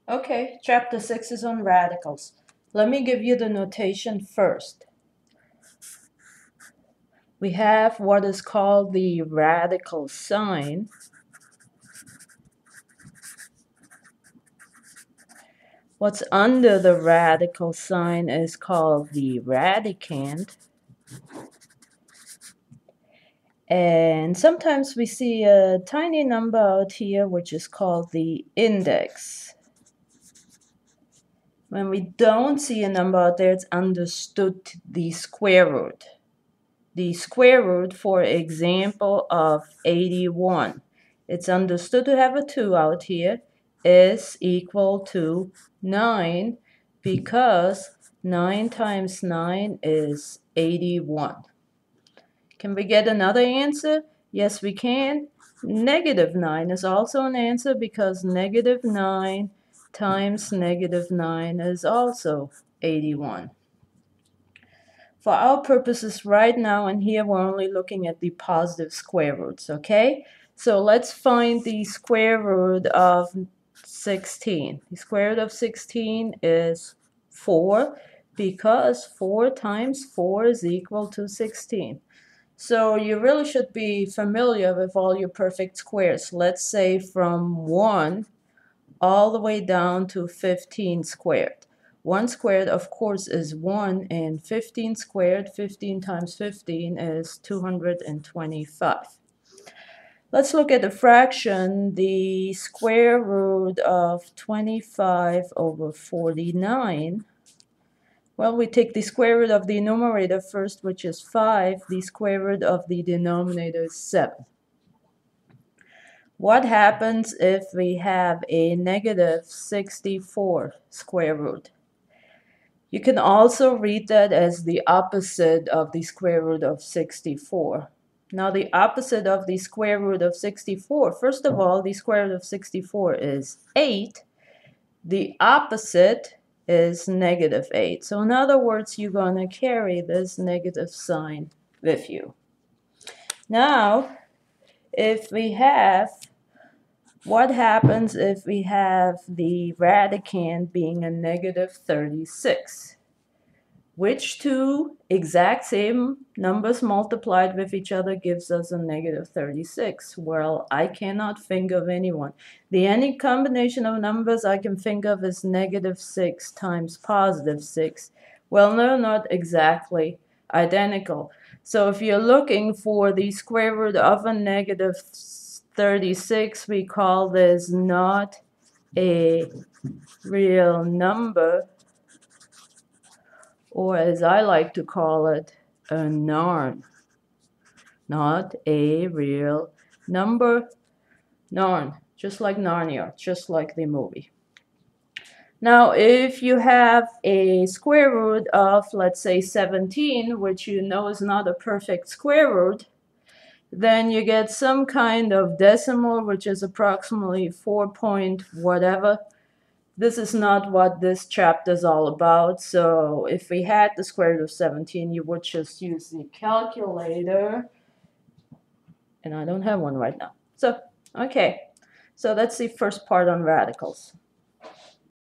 Okay, chapter 6 is on radicals. Let me give you the notation first. We have what is called the radical sign. What's under the radical sign is called the radicand. And sometimes we see a tiny number out here which is called the index. When we don't see a number out there, it's understood the square root. The square root, for example, of 81. It's understood to have a 2 out here is equal to 9 because 9 times 9 is 81. Can we get another answer? Yes, we can. Negative 9 is also an answer because negative 9 times negative 9 is also 81. For our purposes right now and here, we're only looking at the positive square roots, okay? So let's find the square root of 16. The square root of 16 is 4 because 4 times 4 is equal to 16. So you really should be familiar with all your perfect squares. Let's say from 1 all the way down to 15 squared. 1 squared, of course, is 1, and 15 squared, 15 times 15 is 225. Let's look at the fraction, the square root of 25 over 49. Well, we take the square root of the numerator first, which is 5. The square root of the denominator is 7. What happens if we have a negative 64 square root? You can also read that as the opposite of the square root of 64. Now the opposite of the square root of 64, first of all, the square root of 64 is 8. The opposite is negative 8. So in other words, you're going to carry this negative sign with you. Now, if we have, what happens if we have the radicand being a negative 36? Which two exact same numbers multiplied with each other gives us a negative 36? Well, I cannot think of anyone. The only combination of numbers I can think of is negative 6 times positive 6. Well, they're not exactly identical. So if you're looking for the square root of a negative 36, we call this not a real number, or as I like to call it, a narn. Not a real number. Narn, just like Narnia, just like the movie. Now, if you have a square root of, let's say, 17, which you know is not a perfect square root, then you get some kind of decimal, which is approximately 4 point whatever. This is not what this chapter is all about. So if we had the square root of 17, you would just use the calculator. And I don't have one right now. So, okay. So that's the first part on radicals.